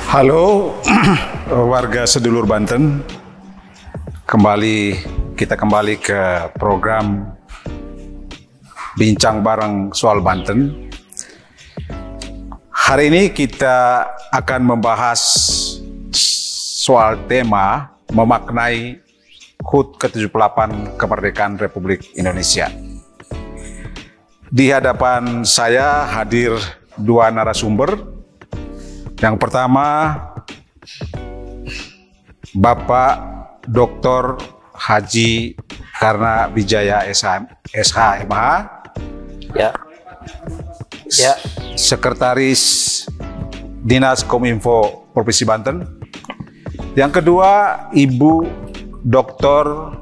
Halo warga sedulur Banten, kita kembali ke program Bincang Bareng Soal Banten. Hari ini kita akan membahas soal tema memaknai HUT ke-78 kemerdekaan Republik Indonesia. Di hadapan saya hadir dua narasumber. Yang pertama, Bapak Dr. Haji Karna Wijaya SH.MH, Sekretaris Dinas Kominfo Provinsi Banten. Yang kedua, Ibu Dr.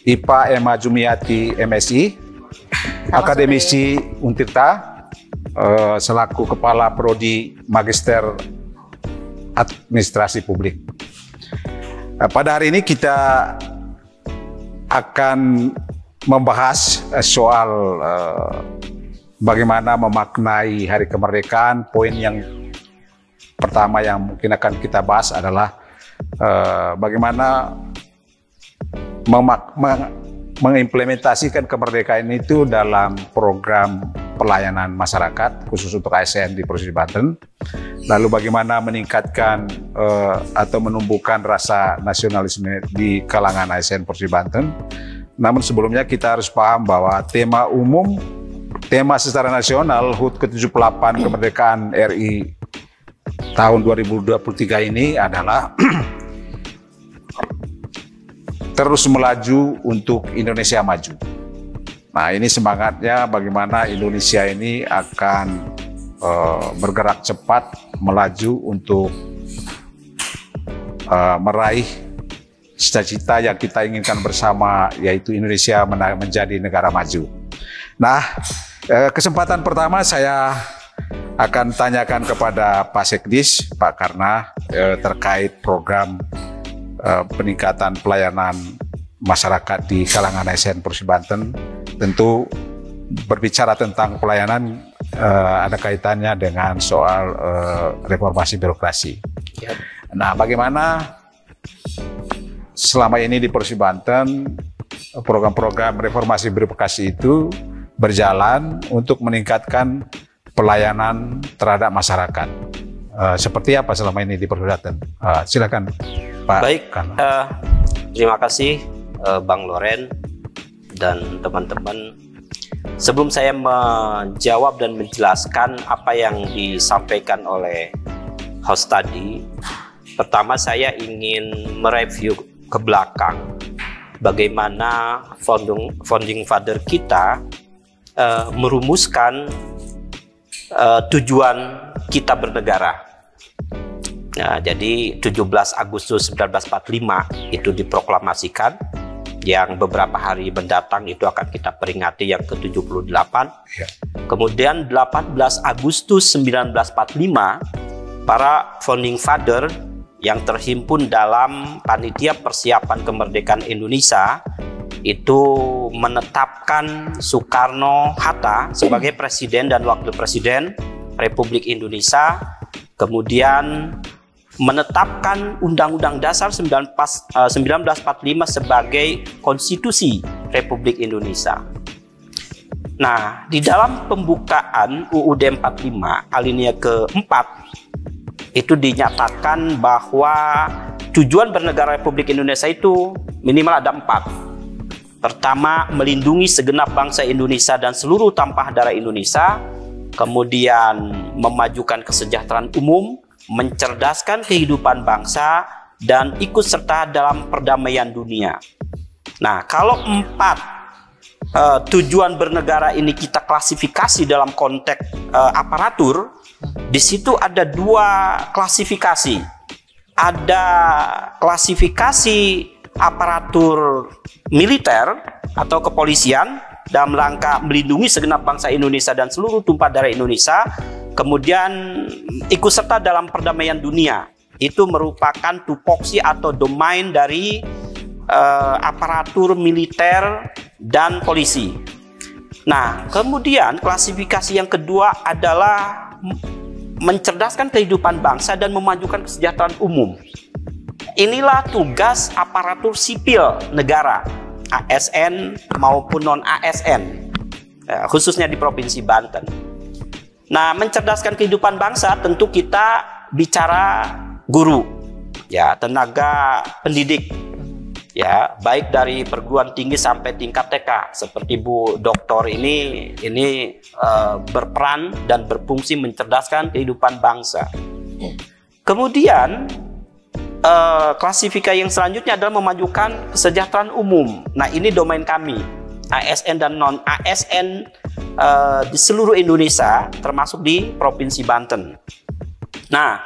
Ipa Emma Jumiati MSI, akademisi Untirta, selaku Kepala Prodi Magister Administrasi Publik. Pada hari ini kita akan membahas soal bagaimana memaknai Hari Kemerdekaan. Poin yang pertama yang mungkin akan kita bahas adalah bagaimana mengimplementasikan kemerdekaan itu dalam program pelayanan masyarakat khusus untuk ASN di Provinsi Banten. Lalu bagaimana meningkatkan atau menumbuhkan rasa nasionalisme di kalangan ASN Provinsi Banten. Namun sebelumnya kita harus paham bahwa tema secara nasional HUT ke-78 kemerdekaan RI tahun 2023 ini adalah terus melaju untuk Indonesia maju. Nah, ini semangatnya bagaimana Indonesia ini akan bergerak cepat melaju untuk meraih cita-cita yang kita inginkan bersama, yaitu Indonesia menjadi negara maju. Nah, kesempatan pertama saya akan tanyakan kepada Pak Sekdis, Pak Karna, terkait program peningkatan pelayanan masyarakat di kalangan ASN Provinsi Banten. Tentu berbicara tentang pelayanan ada kaitannya dengan soal reformasi birokrasi. Nah, bagaimana selama ini di Provinsi Banten program-program reformasi birokrasi itu berjalan untuk meningkatkan pelayanan terhadap masyarakat? Seperti apa selama ini di Provinsi Banten? Silakan, Pak. Baik, terima kasih Bang Loren dan teman-teman. Sebelum saya menjawab dan menjelaskan apa yang disampaikan oleh host tadi, pertama saya ingin mereview ke belakang bagaimana founding father kita merumuskan tujuan kita bernegara. Nah, jadi 17 Agustus 1945 itu diproklamasikan, yang beberapa hari mendatang itu akan kita peringati yang ke-78. Kemudian 18 Agustus 1945, para founding father yang terhimpun dalam Panitia Persiapan Kemerdekaan Indonesia itu menetapkan Soekarno-Hatta sebagai Presiden dan Wakil Presiden Republik Indonesia, kemudian menetapkan Undang-Undang Dasar 1945 sebagai Konstitusi Republik Indonesia. Nah, di dalam pembukaan UUD 45 alinea keempat itu dinyatakan bahwa tujuan bernegara Republik Indonesia itu minimal ada 4. Pertama, melindungi segenap bangsa Indonesia dan seluruh tumpah darah Indonesia. Kemudian, memajukan kesejahteraan umum, mencerdaskan kehidupan bangsa, dan ikut serta dalam perdamaian dunia. Nah, kalau 4 tujuan bernegara ini kita klasifikasi dalam konteks aparatur, di situ ada 2 klasifikasi. Ada klasifikasi aparatur militer atau kepolisian dalam rangka melindungi segenap bangsa Indonesia dan seluruh tumpah darah Indonesia, kemudian ikut serta dalam perdamaian dunia. Itu merupakan tupoksi atau domain dari aparatur militer dan polisi. Nah, kemudian klasifikasi yang kedua adalah mencerdaskan kehidupan bangsa dan memajukan kesejahteraan umum. Inilah tugas aparatur sipil negara, ASN maupun non-ASN, khususnya di Provinsi Banten. Nah, mencerdaskan kehidupan bangsa tentu kita bicara guru, ya, tenaga pendidik, ya, baik dari perguruan tinggi sampai tingkat TK. Seperti Bu Doktor ini berperan dan berfungsi mencerdaskan kehidupan bangsa. Kemudian klasifikasi yang selanjutnya adalah memajukan kesejahteraan umum. Nah, ini domain kami, ASN dan non-ASN di seluruh Indonesia, termasuk di Provinsi Banten. Nah,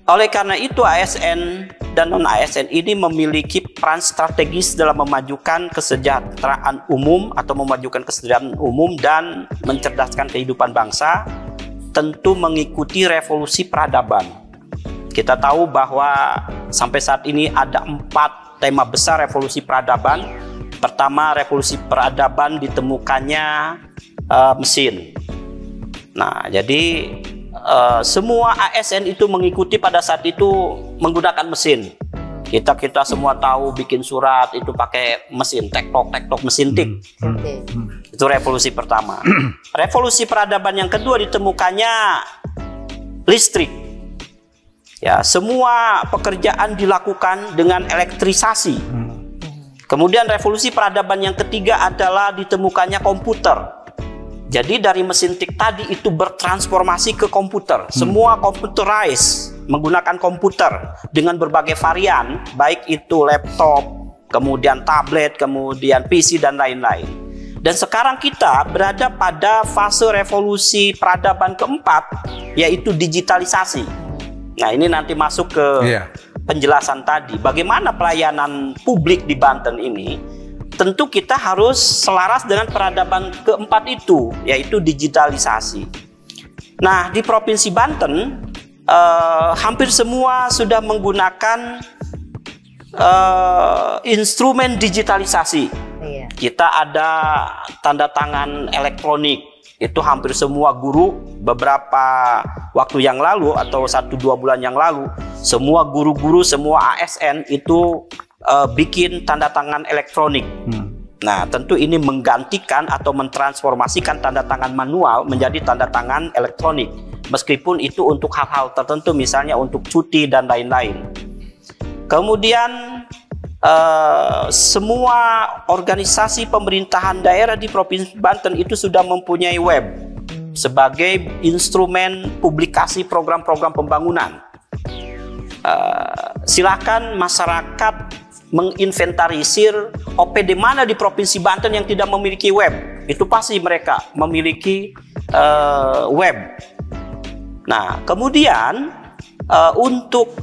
oleh karena itu ASN dan non-ASN ini memiliki peran strategis dalam memajukan kesejahteraan umum atau memajukan kesejahteraan umum dan mencerdaskan kehidupan bangsa, tentu mengikuti revolusi peradaban. Kita tahu bahwa sampai saat ini ada 4 tema besar revolusi peradaban. Pertama, revolusi peradaban ditemukannya mesin. Nah, jadi semua ASN itu mengikuti pada saat itu menggunakan mesin. Kita semua tahu bikin surat itu pakai mesin, tektok mesin tik. Itu revolusi pertama. Revolusi peradaban yang kedua ditemukannya listrik. Ya, semua pekerjaan dilakukan dengan elektrisasi. Kemudian revolusi peradaban yang ketiga adalah ditemukannya komputer. Jadi dari mesin tik tadi itu bertransformasi ke komputer. Semua computerized, menggunakan komputer dengan berbagai varian, baik itu laptop, kemudian tablet, kemudian PC dan lain-lain. Dan sekarang kita berada pada fase revolusi peradaban keempat, yaitu digitalisasi. Nah, ini nanti masuk ke penjelasan tadi. Bagaimana pelayanan publik di Banten ini? Tentu kita harus selaras dengan peradaban keempat itu, yaitu digitalisasi. Nah, di Provinsi Banten, hampir semua sudah menggunakan instrumen digitalisasi. Kita ada tanda tangan elektronik. Itu hampir semua guru beberapa waktu yang lalu atau 1-2 bulan yang lalu, semua guru-guru, semua ASN itu bikin tanda tangan elektronik. Nah, tentu ini menggantikan atau mentransformasikan tanda tangan manual menjadi tanda tangan elektronik. Meskipun itu untuk hal-hal tertentu, misalnya untuk cuti dan lain-lain. Kemudian semua organisasi pemerintahan daerah di Provinsi Banten itu sudah mempunyai web sebagai instrumen publikasi program-program pembangunan. Silakan masyarakat menginventarisir OPD mana di Provinsi Banten yang tidak memiliki web. Itu pasti mereka memiliki web. Nah, kemudian untuk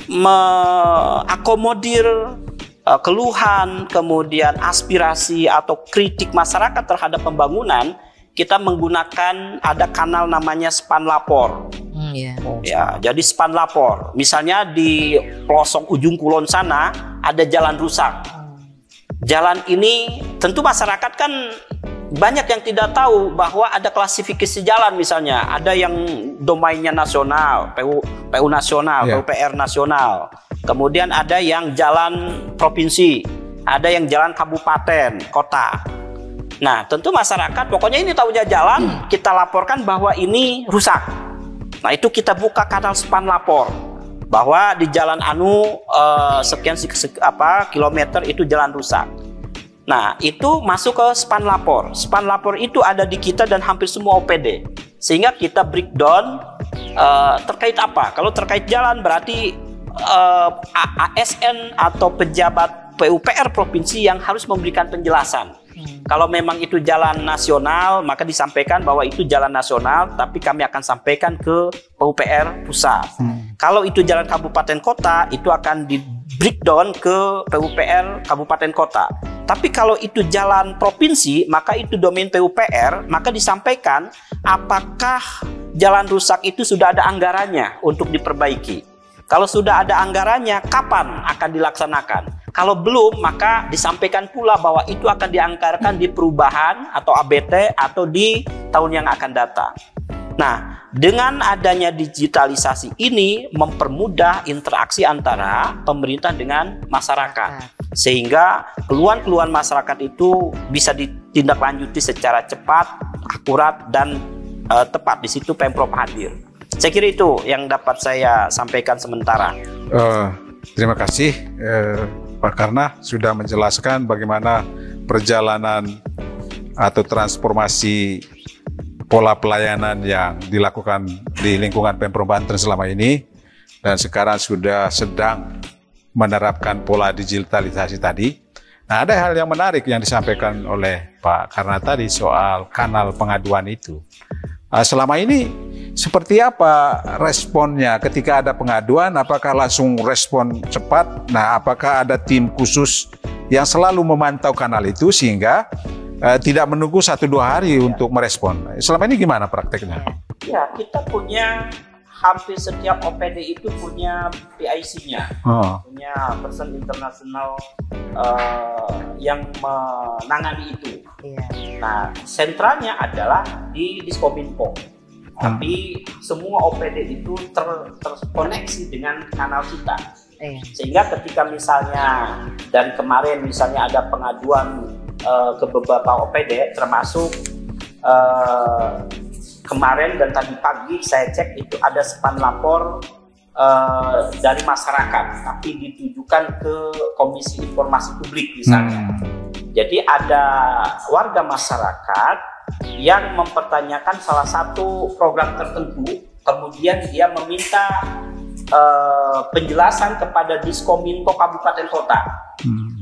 mengakomodir keluhan, kemudian aspirasi atau kritik masyarakat terhadap pembangunan, kita menggunakan ada kanal namanya Span Lapor. Ya, jadi Span Lapor. Misalnya di pelosok ujung kulon sana ada jalan rusak. Jalan ini tentu masyarakat kan banyak yang tidak tahu bahwa ada klasifikasi jalan, misalnya ada yang domainnya nasional, PU nasional, PUPR nasional. Kemudian ada yang jalan provinsi, ada yang jalan kabupaten, kota. Nah, tentu masyarakat pokoknya ini tahunya jalan, kita laporkan bahwa ini rusak. Nah, itu kita buka kanal Span Lapor bahwa di jalan sekian kilometer itu jalan rusak. Nah, itu masuk ke Span Lapor. Span Lapor itu ada di kita dan hampir semua OPD. Sehingga kita breakdown terkait apa? Kalau terkait jalan berarti ASN atau pejabat PUPR provinsi yang harus memberikan penjelasan. Kalau memang itu jalan nasional, maka disampaikan bahwa itu jalan nasional, tapi kami akan sampaikan ke PUPR pusat. Kalau itu jalan kabupaten kota, itu akan di breakdown ke PUPR kabupaten kota. Tapi kalau itu jalan provinsi, maka itu domain PUPR, maka disampaikan apakah jalan rusak itu sudah ada anggarannya untuk diperbaiki. Kalau sudah ada anggarannya, kapan akan dilaksanakan? Kalau belum, maka disampaikan pula bahwa itu akan dianggarkan di perubahan atau ABT atau di tahun yang akan datang. Nah, dengan adanya digitalisasi ini mempermudah interaksi antara pemerintah dengan masyarakat, sehingga keluhan-keluhan masyarakat itu bisa ditindaklanjuti secara cepat, akurat, dan tepat. Di situ Pemprov hadir. Saya kira itu yang dapat saya sampaikan sementara. Terima kasih Pak Karna sudah menjelaskan bagaimana perjalanan atau transformasi pola pelayanan yang dilakukan di lingkungan Pemprov Banten selama ini, dan sekarang sudah sedang menerapkan pola digitalisasi tadi. Nah, ada hal yang menarik yang disampaikan oleh Pak Karna tadi soal kanal pengaduan itu. Selama ini seperti apa responnya ketika ada pengaduan? Apakah langsung respon cepat? Nah, apakah ada tim khusus yang selalu memantau kanal itu sehingga tidak menunggu 1-2 hari untuk merespon? Selama ini gimana prakteknya? Ya, kita punya hampir setiap OPD itu punya PIC-nya, punya person internasional yang menangani itu. Nah, sentralnya adalah di Diskominfo. Tapi semua OPD itu terkoneksi dengan kanal kita. Sehingga ketika misalnya, dan kemarin misalnya ada pengaduan ke beberapa OPD, termasuk kemarin dan tadi pagi saya cek itu ada span lapor dari masyarakat, tapi ditujukan ke Komisi Informasi Publik misalnya. Jadi ada warga masyarakat yang mempertanyakan salah satu program tertentu, kemudian dia meminta penjelasan kepada Diskominfo Kabupaten Kota.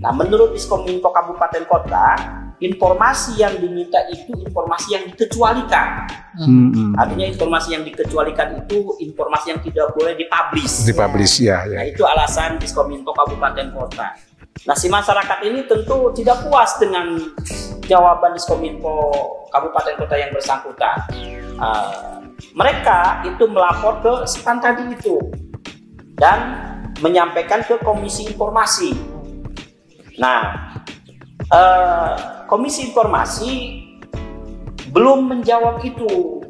Nah, menurut Diskominfo Kabupaten Kota, informasi yang diminta itu informasi yang dikecualikan. Artinya informasi yang dikecualikan itu informasi yang tidak boleh dipublish. Ya. Nah, itu alasan Diskominfo Kabupaten Kota. Nah, si masyarakat ini tentu tidak puas dengan jawaban Diskominfo Kabupaten Kota yang bersangkutan. Mereka itu melapor ke span tadi itu dan menyampaikan ke Komisi Informasi. Nah, Komisi Informasi belum menjawab itu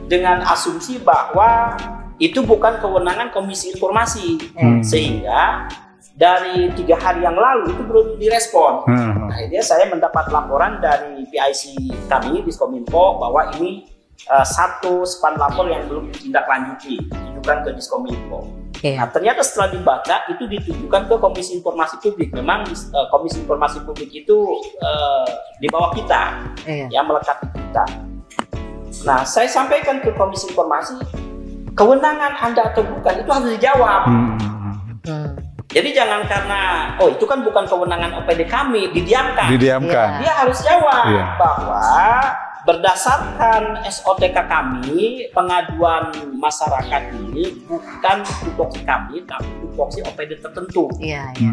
dengan asumsi bahwa itu bukan kewenangan Komisi Informasi, sehingga dari 3 hari yang lalu itu belum direspon. Nah, akhirnya saya mendapat laporan dari PIC kami Diskominfo bahwa ini satu span lapor yang belum ditindaklanjuti, ditujukan ke Diskominfo. Nah, ternyata setelah dibaca itu ditujukan ke Komisi Informasi Publik. Memang Komisi Informasi Publik itu di bawah kita, yang melekat di kita. Nah, saya sampaikan ke Komisi Informasi, kewenangan Anda atau bukan itu harus dijawab. Jadi jangan karena itu kan bukan kewenangan OPD kami, didiamkan. Dia harus jawab bahwa berdasarkan SOTK kami, pengaduan masyarakat ini bukan tupoksi kami, tapi tupoksi OPD tertentu.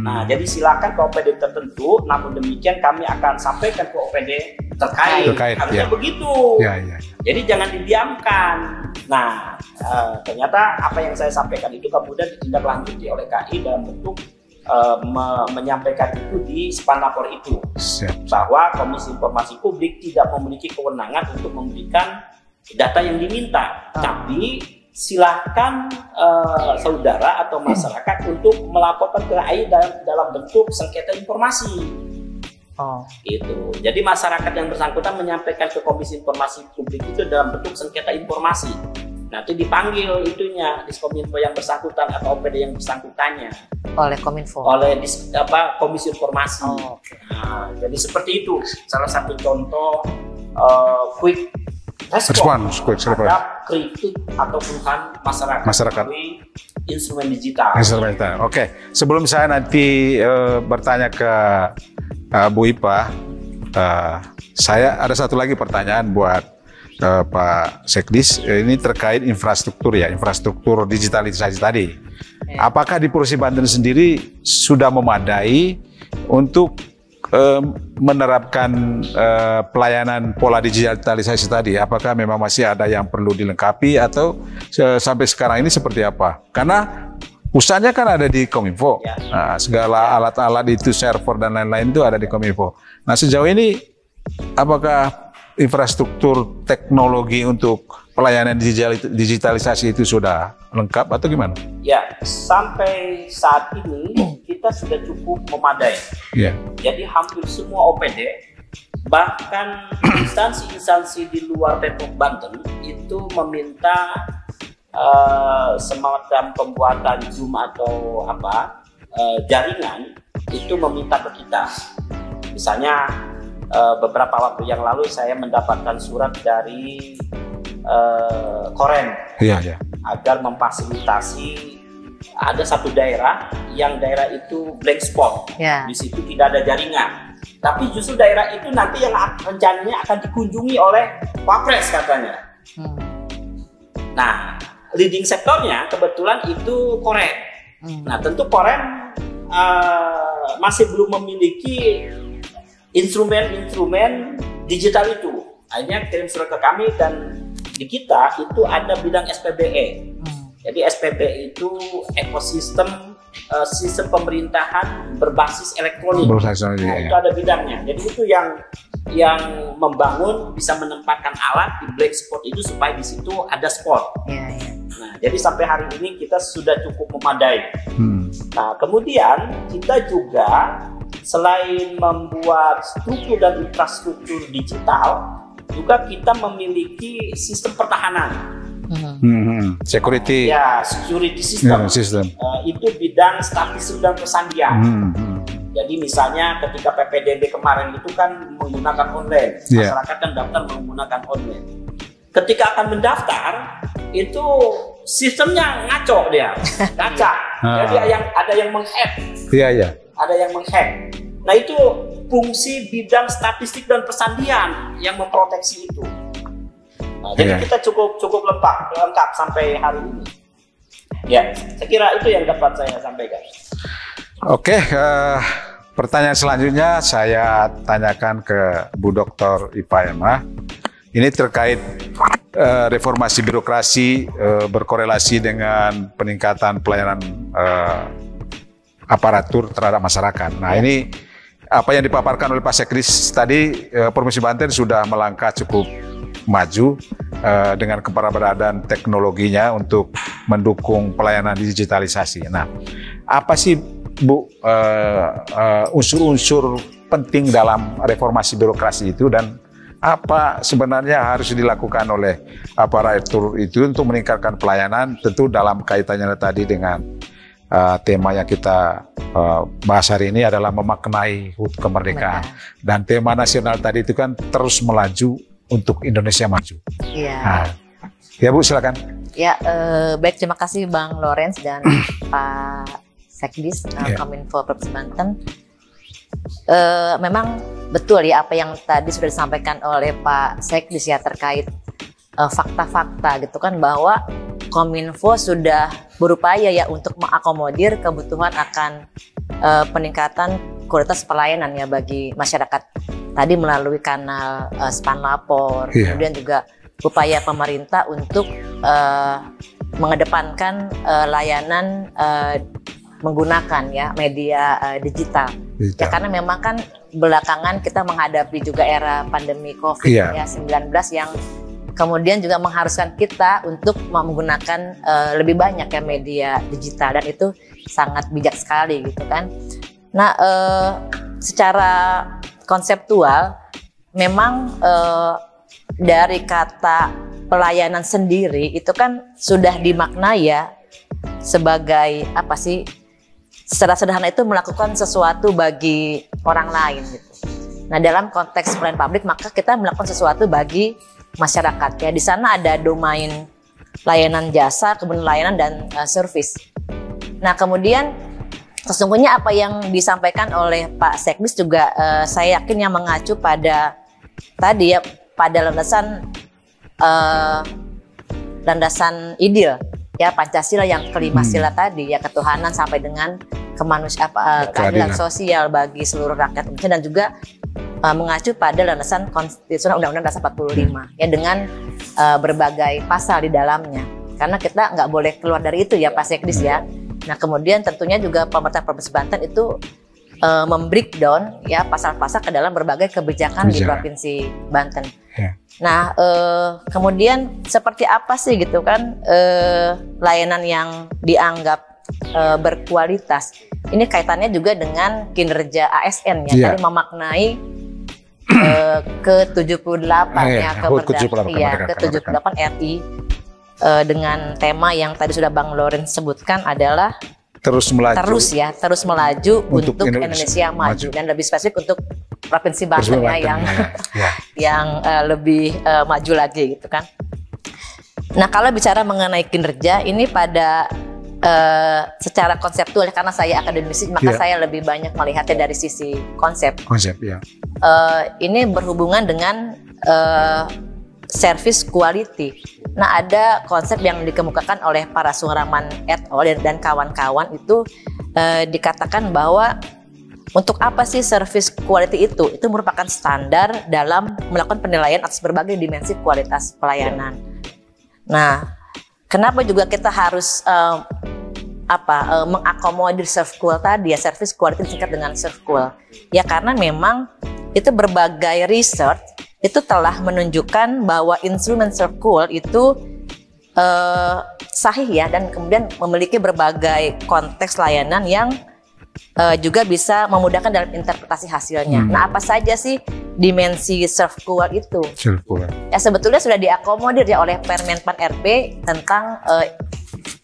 Nah, jadi silakan ke OPD tertentu, namun demikian kami akan sampaikan ke OPD terkait. Harusnya begitu. Jadi jangan didiamkan. Nah, ternyata apa yang saya sampaikan itu kemudian ditindaklanjuti oleh KI dalam bentuk menyampaikan itu di span lapor itu. Bahwa Komisi Informasi Publik tidak memiliki kewenangan untuk memberikan data yang diminta, tapi silakan saudara atau masyarakat untuk melaporkan ke KI dalam bentuk sengketa informasi. Gitu. Jadi masyarakat yang bersangkutan menyampaikan ke Komisi Informasi Publik itu dalam bentuk sengketa informasi. Nanti dipanggil itunya Diskominfo yang bersangkutan atau OPD yang bersangkutannya oleh Kominfo, oleh Komisi Informasi. Nah, jadi seperti itu salah satu contoh quick response terhadap kritik atau keluhan masyarakat melalui instrumen digital. Oke, sebelum saya nanti bertanya ke Bu Ipa, saya ada satu lagi pertanyaan buat Pak Sekdis. Ini terkait infrastruktur infrastruktur digitalisasi tadi. Apakah di Provinsi Banten sendiri sudah memadai untuk menerapkan pelayanan pola digitalisasi tadi? Apakah memang masih ada yang perlu dilengkapi atau sampai sekarang ini seperti apa? Karena pusatnya kan ada di Kominfo. Nah, segala alat-alat itu, server dan lain-lain itu ada di Kominfo. Nah, sejauh ini apakah infrastruktur teknologi untuk pelayanan digitalisasi itu sudah lengkap atau gimana? Ya, sampai saat ini kita sudah cukup memadai. Ya. Jadi hampir semua OPD, bahkan instansi-instansi di luar Pemprov Banten itu meminta semacam pembuatan Zoom atau jaringan itu meminta ke kita. Misalnya beberapa waktu yang lalu saya mendapatkan surat dari Koren agar memfasilitasi ada satu daerah yang daerah itu blank spot, di situ tidak ada jaringan. Tapi justru daerah itu nanti yang rencananya akan dikunjungi oleh Wapres katanya. Nah, leading sektornya kebetulan itu Koren. Nah, tentu Koren masih belum memiliki instrumen-instrumen digital itu. Akhirnya kirim surat ke kami dan di kita itu ada bidang SPBE. Jadi SPBE itu ekosistem sistem pemerintahan berbasis elektronik. Itu ada bidangnya. Jadi itu yang membangun bisa menempatkan alat di black spot itu supaya di situ ada spot. Nah, jadi sampai hari ini kita sudah cukup memadai. Nah, kemudian kita juga selain membuat struktur dan infrastruktur digital, juga kita memiliki sistem pertahanan. Security. Ya, security system. Itu bidang statistik dan persandian. Jadi misalnya ketika PPDB kemarin itu kan menggunakan online, masyarakat kan daftar menggunakan online. Ketika akan mendaftar, itu sistemnya ngaco dia, ngacak. Jadi ada yang menghack. Ada yang menghack. Nah, itu fungsi bidang statistik dan persandian yang memproteksi itu. Nah, jadi kita cukup lengkap sampai hari ini. Ya, saya kira itu yang dapat saya sampaikan. Oke, pertanyaan selanjutnya saya tanyakan ke Bu Dr. Ipa Emma. Ini terkait reformasi birokrasi berkorelasi dengan peningkatan pelayanan aparatur terhadap masyarakat. Nah, ini apa yang dipaparkan oleh Pak Sekdis tadi, Provinsi Banten sudah melangkah cukup maju dengan keberadaan teknologinya untuk mendukung pelayanan digitalisasi. Nah, apa sih Bu unsur-unsur penting dalam reformasi birokrasi itu dan apa sebenarnya harus dilakukan oleh aparatur itu untuk meningkatkan pelayanan, tentu dalam kaitannya tadi dengan tema yang kita bahas hari ini adalah memaknai HUT kemerdekaan. Dan tema nasional tadi itu kan terus melaju untuk Indonesia maju. Nah, ya Bu, silakan. Ya, baik, terima kasih Bang Lorenz dan Pak Sekdis Kominfo Provinsi Banten. Memang betul ya apa yang tadi sudah disampaikan oleh Pak Sekdis ya terkait fakta-fakta gitu kan, bahwa Kominfo sudah berupaya ya untuk mengakomodir kebutuhan akan peningkatan kualitas pelayanan ya bagi masyarakat tadi melalui kanal Span Lapor, kemudian juga upaya pemerintah untuk mengedepankan layanan menggunakan ya media digital. Ya karena memang kan belakangan kita menghadapi juga era pandemi COVID-19 yang kemudian juga mengharuskan kita untuk menggunakan lebih banyak ya media digital, dan itu sangat bijak sekali gitu kan. Nah, secara konseptual memang dari kata pelayanan sendiri itu kan sudah dimaknai ya sebagai apa sih, secara sederhana itu melakukan sesuatu bagi orang lain gitu. Nah, dalam konteks pelayanan publik maka kita melakukan sesuatu bagi masyarakat ya. Di sana ada domain layanan jasa, kemudian layanan dan service. Nah, kemudian sesungguhnya apa yang disampaikan oleh Pak Sekdis juga saya yakin yang mengacu pada tadi ya, pada landasan ideal ya Pancasila yang kelima sila tadi ya, ketuhanan sampai dengan kemanusiaan, keadilan sosial bagi seluruh rakyat Indonesia, dan juga mengacu pada landasan konstitusional Undang-Undang Dasar 45 ya dengan berbagai pasal di dalamnya, karena kita nggak boleh keluar dari itu ya Pak Sekdis ya. Nah, kemudian tentunya juga pemerintah Provinsi Banten itu membreakdown ya pasal-pasal ke dalam berbagai kebijakan di Provinsi Banten. Nah, kemudian seperti apa sih gitu kan layanan yang dianggap berkualitas? Ini kaitannya juga dengan kinerja ASN ya. Tadi memaknai ke-78 ke-78 RI dengan tema yang tadi sudah Bang Loren sebutkan adalah terus melaju untuk Indonesia maju, dan lebih spesifik untuk Provinsi Banten yang lebih maju lagi gitu kan. Nah, kalau bicara mengenai kinerja ini pada secara konseptual, karena saya akademisi maka saya lebih banyak melihatnya dari sisi konsep. Ini berhubungan dengan service quality. Nah, ada konsep yang dikemukakan oleh Parasuraman et al. Dan kawan-kawan itu dikatakan bahwa untuk apa sih service quality itu? Itu merupakan standar dalam melakukan penilaian atas berbagai dimensi kualitas pelayanan. Nah, kenapa juga kita harus mengakomodir ServQual tadi ya, service quality disingkat dengan ServQual. Ya karena memang itu berbagai research itu telah menunjukkan bahwa instrumen ServQual itu sahih ya, dan kemudian memiliki berbagai konteks layanan yang juga bisa memudahkan dalam interpretasi hasilnya. Nah, apa saja sih dimensi ServQual itu? Ya sebetulnya sudah diakomodir ya oleh Permenpan RB tentang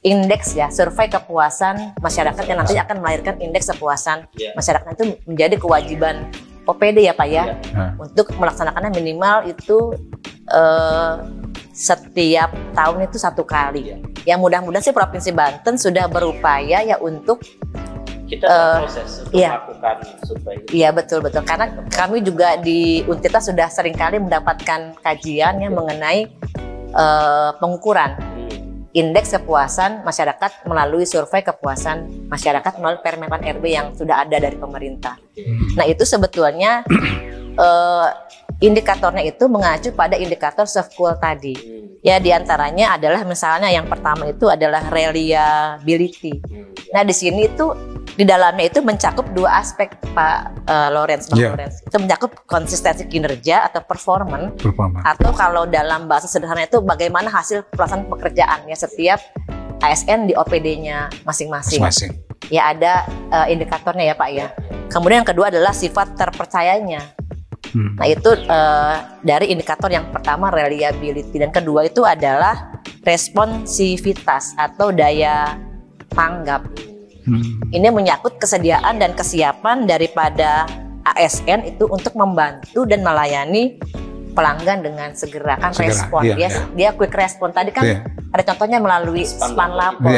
indeks ya, survei kepuasan masyarakat yang nantinya akan melahirkan indeks kepuasan masyarakat. Itu menjadi kewajiban OPD ya Pak ya, untuk melaksanakannya minimal itu setiap tahun itu 1 kali. Yang mudah-mudahan sih Provinsi Banten sudah berupaya ya untuk kita proses untuk melakukan survei. Iya betul, karena kami juga di Untita sudah seringkali mendapatkan kajian yang mengenai pengukuran indeks kepuasan masyarakat melalui survei kepuasan masyarakat melalui Permenpan RB yang sudah ada dari pemerintah. Nah, itu sebetulnya indikatornya itu mengacu pada indikator ServQual tadi. Ya, diantaranya adalah misalnya yang pertama itu adalah reliability. Nah, di sini itu di dalamnya itu mencakup 2 aspek Pak Lorenz. Itu mencakup konsistensi kinerja atau performance, atau kalau dalam bahasa sederhana itu bagaimana hasil pelaksanaan pekerjaan ya setiap ASN di OPD-nya masing-masing. Ya ada indikatornya ya Pak ya. Kemudian yang kedua adalah sifat terpercayanya. Nah itu dari indikator yang pertama reliability, dan kedua itu adalah responsivitas atau daya tanggap. Ini menyangkut kesediaan dan kesiapan daripada ASN itu untuk membantu dan melayani pelanggan dengan segera kan respon. Dia quick respon. Tadi kan ada contohnya melalui span lapor.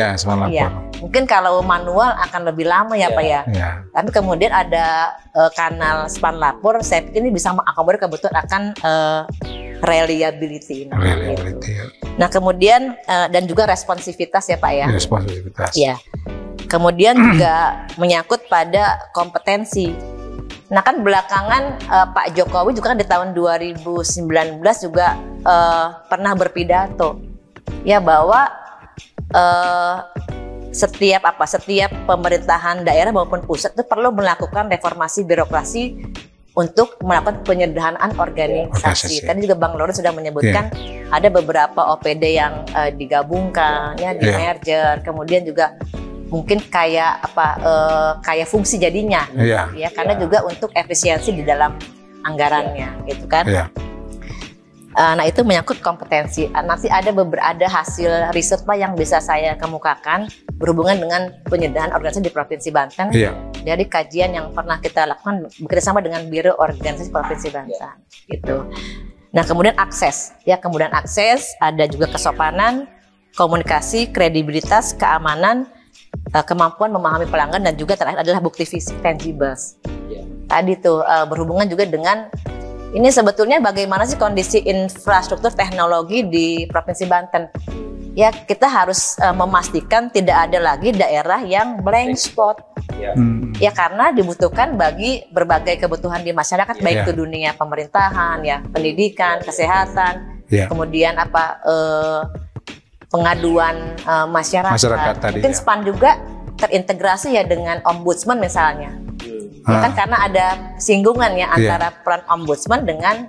Mungkin kalau manual akan lebih lama ya Pak ya. Tapi kemudian ada kanal span lapor, saya pikir ini bisa mengakomodir kebutuhan akan reliability. Nah kemudian dan juga responsivitas ya Pak ya. Ya. Kemudian juga menyangkut pada kompetensi. Nah kan belakangan Pak Jokowi juga kan di tahun 2019 juga pernah berpidato ya bahwa setiap pemerintahan daerah maupun pusat itu perlu melakukan reformasi birokrasi untuk melakukan penyederhanaan organisasi. Tadi juga Bang Loren sudah menyebutkan ada beberapa OPD yang digabungkan ya, di merger, kemudian juga mungkin kayak fungsi jadinya ya karena juga untuk efisiensi di dalam anggarannya gitu kan. Nah itu menyangkut kompetensi. Nanti ada hasil riset Pak yang bisa saya kemukakan berhubungan dengan penyederhanaan organisasi di Provinsi Banten dari kajian yang pernah kita lakukan bekerjasama dengan Biro Organisasi Provinsi Banten gitu. Nah kemudian akses ada juga kesopanan, komunikasi, kredibilitas, keamanan, kemampuan memahami pelanggan, dan juga terakhir adalah bukti fisik tangibles. Tadi tuh berhubungan juga dengan ini sebetulnya bagaimana sih kondisi infrastruktur teknologi di Provinsi Banten. Ya kita harus memastikan tidak ada lagi daerah yang blank spot. Ya karena dibutuhkan bagi berbagai kebutuhan di masyarakat, baik itu dunia pemerintahan, ya pendidikan, kesehatan, kemudian pengaduan masyarakat. Mungkin SPAN juga terintegrasi ya dengan ombudsman misalnya. Ya kan karena ada singgungan ya antara peran ombudsman dengan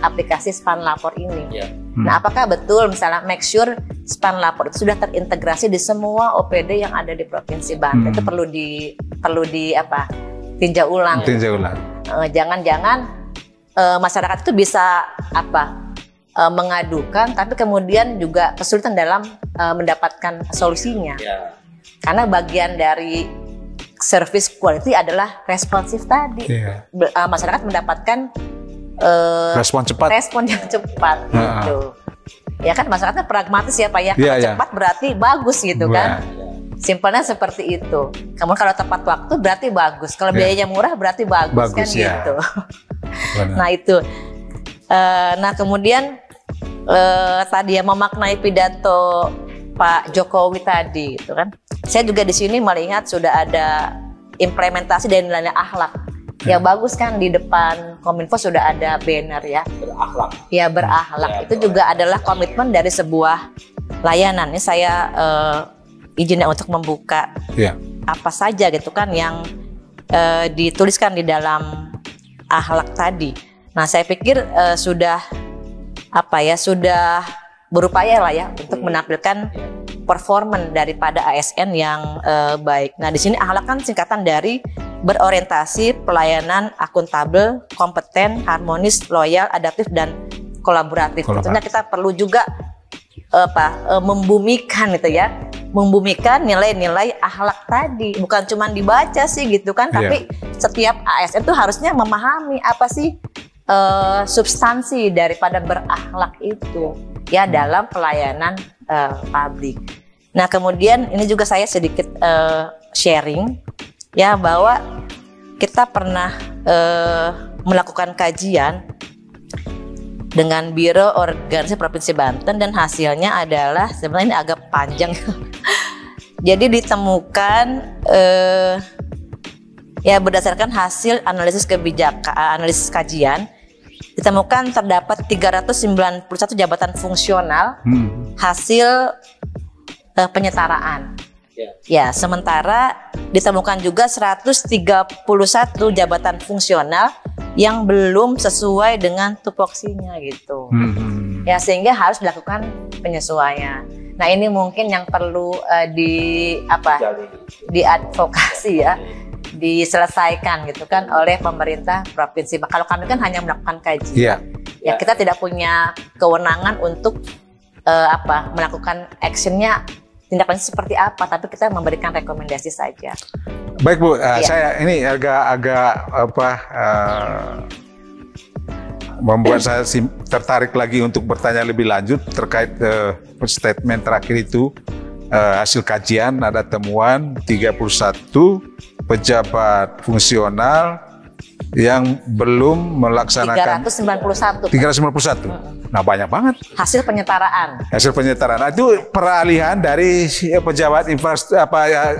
aplikasi Span Lapor ini. Nah, apakah betul misalnya make sure Span Lapor itu sudah terintegrasi di semua OPD yang ada di Provinsi Banten? Itu perlu di tinjau ulang. Jangan-jangan masyarakat itu bisa mengadukan, tapi kemudian juga kesulitan dalam mendapatkan solusinya. Karena bagian dari service quality adalah responsif tadi. Masyarakat mendapatkan respon yang cepat gitu. Ya kan masyarakatnya pragmatis ya Pak ya. Kalau cepat berarti bagus gitu kan. Simpelnya seperti itu. Kemudian kalau tepat waktu berarti bagus. Kalau biayanya murah berarti bagus kan gitu. Nah itu. Nah kemudian tadi ya memaknai pidato Pak Jokowi tadi itu kan. Saya juga di sini melihat sudah ada implementasi dari nilai akhlak. Ya bagus kan di depan Kominfo sudah ada banner ya. Berakhlak. Ya berakhlak. Itu juga adalah komitmen dari sebuah layanan. Ini saya izin untuk membuka apa saja gitu kan yang dituliskan di dalam akhlak tadi. Nah saya pikir sudah berupaya lah ya untuk menampilkan performan daripada ASN yang baik. Nah di sini akhlak kan singkatan dari berorientasi, pelayanan, akuntabel, kompeten, harmonis, loyal, adaptif dan kolaboratif. Tentunya kita perlu juga membumikan gitu ya, membumikan nilai-nilai akhlak tadi. Bukan cuma dibaca sih gitu kan, tapi setiap ASN itu harusnya memahami apa sih substansi daripada berakhlak itu ya dalam pelayanan publik. Nah kemudian ini juga saya sedikit sharing ya bahwa kita pernah melakukan kajian dengan Biro Organisasi Provinsi Banten dan hasilnya adalah sebenarnya ini agak panjang. Jadi ditemukan ya berdasarkan hasil analisis kebijakan, analisis kajian, ditemukan terdapat 391 jabatan fungsional hasil penyetaraan. Ya, sementara ditemukan juga 131 jabatan fungsional yang belum sesuai dengan tupoksinya gitu. Ya, sehingga harus dilakukan penyesuaian. Nah, ini mungkin yang perlu diadvokasi ya, diselesaikan gitu kan oleh pemerintah provinsi. Kalau kami kan hanya melakukan kajian. Ya, kita tidak punya kewenangan untuk melakukan actionnya, tindak lanjut seperti apa, tapi kita memberikan rekomendasi saja. Baik Bu, saya ini agak membuat saya tertarik lagi untuk bertanya lebih lanjut terkait statement terakhir itu. Hasil kajian ada temuan 31 pejabat fungsional yang belum melaksanakan 391. Nah, banyak banget. Hasil penyetaraan. Nah, itu peralihan dari pejabat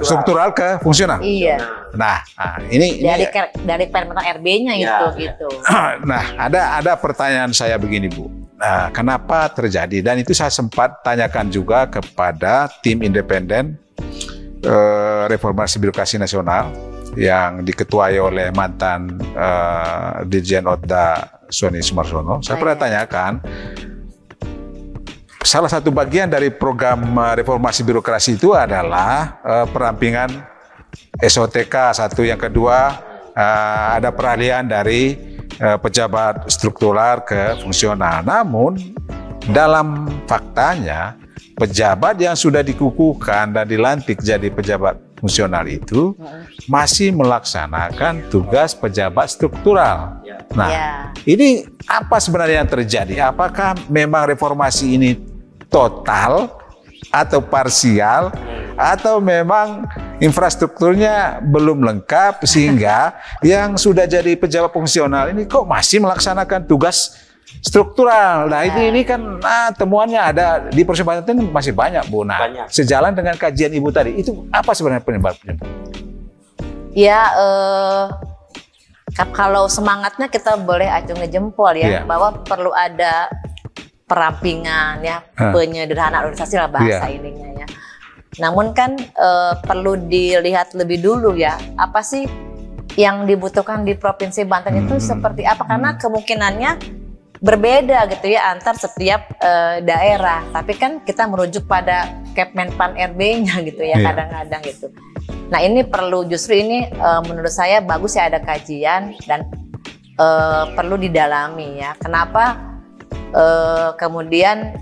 struktural ke fungsional. Iya. Nah, ini dari perimeter RB-nya gitu. Nah, ada pertanyaan saya begini, Bu. Nah, kenapa terjadi? Dan itu saya sempat tanyakan juga kepada tim independen Reformasi Birokrasi Nasional yang diketuai oleh mantan Dirjen Otda Sony Sumarsono. Saya pernah tanyakan, salah satu bagian dari program reformasi birokrasi itu adalah perampingan SOTK satu, yang kedua ada peralihan dari pejabat struktural ke fungsional. Namun dalam faktanya pejabat yang sudah dikukuhkan dan dilantik jadi pejabat fungsional itu masih melaksanakan tugas pejabat struktural. Nah, ini apa sebenarnya yang terjadi? Apakah memang reformasi ini total atau parsial, atau memang infrastrukturnya belum lengkap sehingga yang sudah jadi pejabat fungsional ini kok masih melaksanakan tugas struktural? Nah, ini kan temuannya ada di Provinsi Banten masih banyak, Bu. Nah, sejalan dengan kajian Ibu tadi, itu apa sebenarnya penyebabnya? Ya, kalau semangatnya kita boleh acungi jempol ya, bahwa perlu ada perampingan ya, penyederhanaan organisasi lah bahasa ininya ya. Namun kan perlu dilihat lebih dulu ya, apa sih yang dibutuhkan di Provinsi Banten itu seperti apa? Karena kemungkinannya berbeda gitu ya antar setiap daerah. Tapi kan kita merujuk pada Kepmenpan RB-nya gitu ya kadang-kadang gitu. Nah ini perlu justru ini menurut saya bagus ya ada kajian dan perlu didalami ya. Kenapa kemudian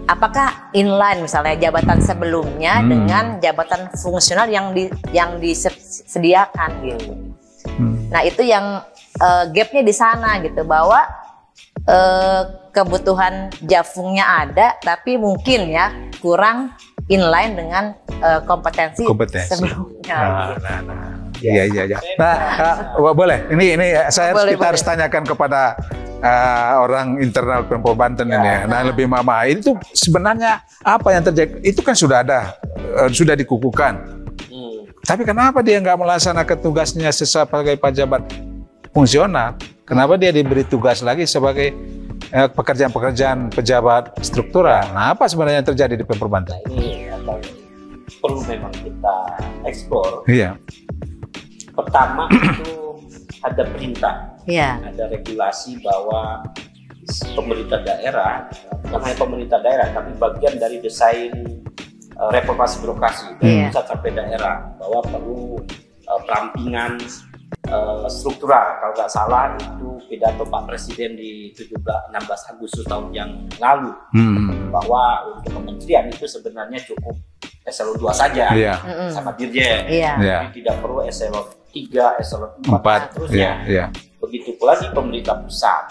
apakah inline misalnya jabatan sebelumnya dengan jabatan fungsional yang disediakan gitu. Nah itu yang gapnya di sana gitu bahwa kebutuhan Jafungnya ada tapi mungkin ya kurang inline dengan kompetensi sebelumnya. Iya. Nah, boleh. Ini kita harus tanyakan kepada orang internal Pemprov Banten ini ya. Nah, lebih mama itu sebenarnya apa yang terjadi? Itu kan sudah ada, sudah dikukuhkan. Tapi kenapa dia nggak melaksanakan tugasnya sebagai pejabat fungsional? Kenapa dia diberi tugas lagi sebagai pekerjaan-pekerjaan pejabat struktural? Nah, apa sebenarnya yang terjadi di Pemprov Banten? Ini perlu memang kita eksplor. Iya. Pertama itu ada perintah, ada regulasi bahwa pemerintah daerah, bukan hanya pemerintah daerah, tapi bagian dari desain reformasi birokrasi dari pusat sampai daerah, bahwa perlu perampingan struktural. Kalau nggak salah itu pidato Pak Presiden di 16 Agustus tahun yang lalu, bahwa untuk kementerian itu sebenarnya cukup eselon 2 saja sama dirjen, jadi tidak perlu eselon 3, eselon 4 terusnya. Begitu pula di pemerintah pusat.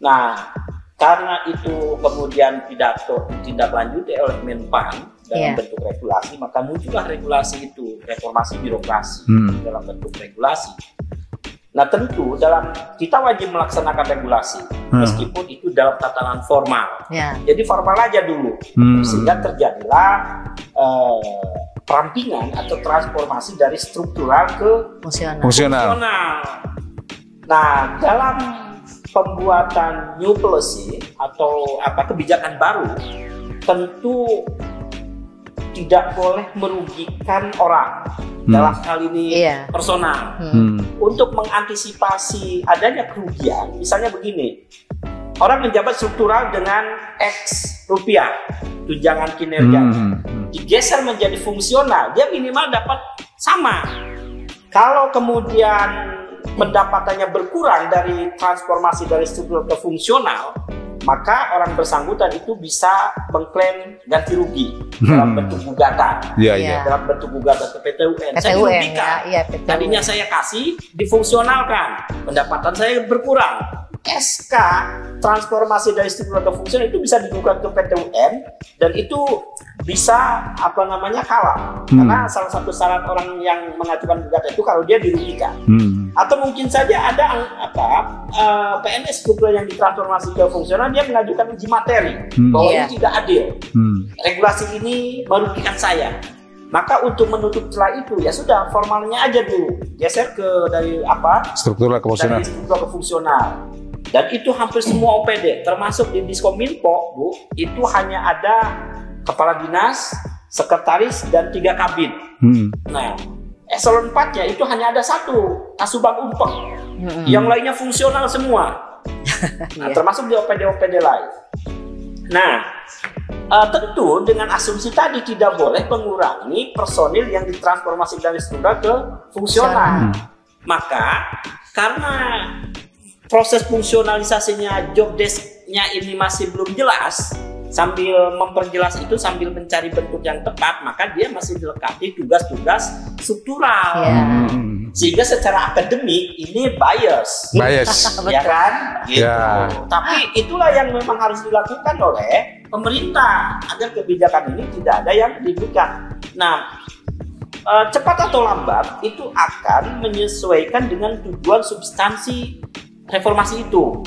Nah, karena itu kemudian pidato ditindaklanjuti oleh Menpan dalam bentuk regulasi, maka muncullah regulasi itu, reformasi birokrasi dalam bentuk regulasi. Nah tentu kita wajib melaksanakan regulasi meskipun itu dalam tatanan formal. Jadi formal aja dulu, sehingga terjadilah perampingan atau transformasi dari struktural ke fungsional. Nah dalam pembuatan new policy atau kebijakan baru tentu tidak boleh merugikan orang, dalam hal ini personal. Untuk mengantisipasi adanya kerugian, misalnya begini, orang menjabat struktural dengan X rupiah tunjangan kinerja, digeser menjadi fungsional, dia minimal dapat sama. Kalau kemudian pendapatannya berkurang dari transformasi dari struktural ke fungsional, maka orang bersangkutan itu bisa mengklaim ganti rugi dalam bentuk gugatan, dalam bentuk gugatan ke PT UN. Saya dirugikan, tadinya saya kasih difungsionalkan, pendapatan saya berkurang. SK transformasi dari struktural ke fungsional itu bisa digugat ke PT UN dan itu bisa kalah, karena salah satu syarat orang yang mengajukan gugatan itu kalau dia dirugikan. Atau mungkin saja ada PNS struktural yang ditransformasi ke fungsional, dia mengajukan uji materi bahwa ini tidak adil, regulasi ini merugikan saya. Maka untuk menutup celah itu ya sudah formalnya aja dulu geser dari struktural ke fungsional. Dari struktural ke fungsional. Dan itu hampir semua OPD, termasuk di Diskominfo, Bu, itu hanya ada kepala dinas, sekretaris, dan 3 kabin. Nah, eselon 4-nya itu hanya ada 1, Kasubag Umpeng. Yang lainnya fungsional semua. Nah, termasuk di OPD-OPD lain. Nah, tentu dengan asumsi tadi tidak boleh mengurangi personil yang ditransformasi dari struktural ke fungsional. Maka karena proses fungsionalisasinya, job desk-nya ini masih belum jelas, sambil memperjelas itu sambil mencari bentuk yang tepat, maka dia masih dilengkapi tugas-tugas struktural. Sehingga secara akademik ini bias. Ya kan? Gitu. Tapi itulah yang memang harus dilakukan oleh pemerintah agar kebijakan ini tidak ada yang ributkan. Nah, cepat atau lambat itu akan menyesuaikan dengan tujuan substansi reformasi itu.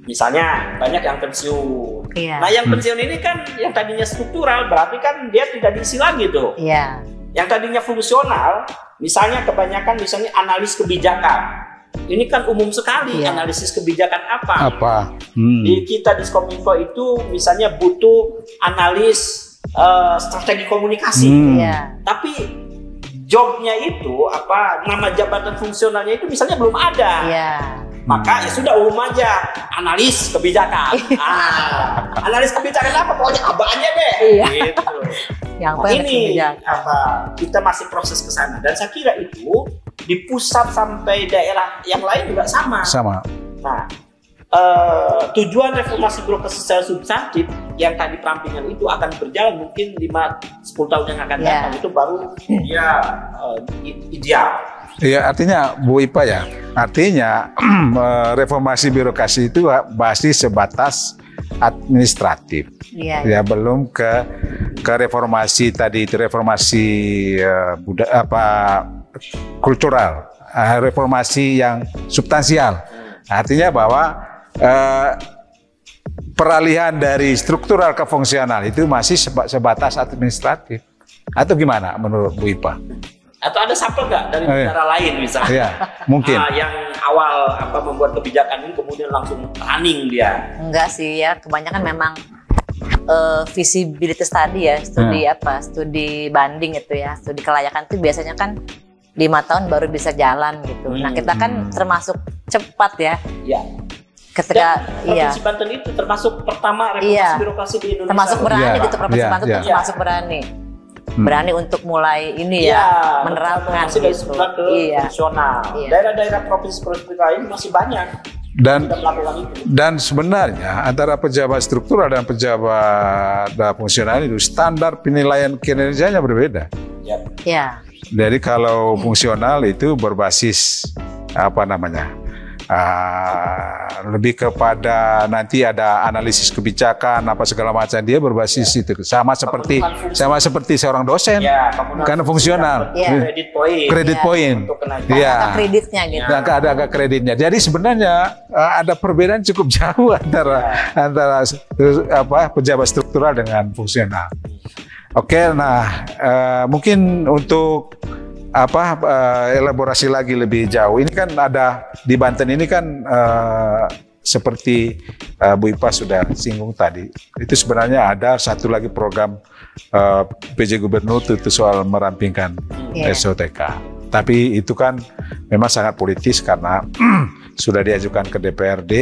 Misalnya banyak yang pensiun. Nah yang pensiun ini kan yang tadinya struktural, berarti kan dia tidak diisi lagi tuh. Yang tadinya fungsional, misalnya kebanyakan analis kebijakan. Ini kan umum sekali, analisis kebijakan apa? Di kita di Diskominfo itu misalnya butuh analis strategi komunikasi. Tapi jobnya itu apa, nama jabatan fungsionalnya itu misalnya belum ada. Iya. Maka ya sudah umum aja, analis kebijakan. Analis kebijakan apa? Pokoknya abangnya deh. Iya. Gitu. Yang Nah, ini apa, kita masih proses ke sana, dan saya kira itu di pusat sampai daerah yang lain juga sama. Sama. Nah, tujuan reformasi birokrasi secara substantif yang tadi perampingan itu akan berjalan mungkin 5-10 tahun yang akan datang, itu baru dia ideal. Iya, artinya Bu Ipa ya, artinya reformasi birokrasi itu masih sebatas administratif. Ya, belum ke reformasi tadi itu, reformasi kultural, reformasi yang substansial. Artinya bahwa peralihan dari struktural ke fungsional itu masih sebatas administratif. Atau gimana menurut Bu Ipa? Atau ada sampel nggak dari negara lain misalnya? Iya, mungkin. Yang awal membuat kebijakan ini kemudian langsung running dia? Enggak sih ya, kebanyakan memang visibility study ya, studi banding itu ya, studi kelayakan itu biasanya kan 5 tahun baru bisa jalan gitu. Nah kita kan termasuk cepat ya. Iya. Ketika Provinsi Banten itu termasuk pertama reformasi birokrasi di Indonesia. Termasuk berani gitu, Provinsi Banten itu termasuk berani. Berani untuk mulai ini menerapkan dari sebelah ke fungsional. Daerah-daerah provinsi lain masih banyak. Dan sebenarnya antara pejabat struktural dan pejabat fungsional itu standar penilaian kinerjanya berbeda. Ya. Jadi kalau fungsional itu berbasis lebih kepada nanti ada analisis kebijakan apa segala macam, dia berbasis itu sama seperti seorang dosen, karena fungsional, kredit point, ada kreditnya gitu. Ada kreditnya. Jadi sebenarnya ada perbedaan cukup jauh antara pejabat struktural dengan fungsional. Oke, nah mungkin untuk elaborasi lagi lebih jauh. Ini kan ada di Banten ini kan seperti Bu Ipa sudah singgung tadi. Itu sebenarnya ada satu lagi program PJ Gubernur itu soal merampingkan SOTK. Tapi itu kan memang sangat politis karena sudah diajukan ke DPRD.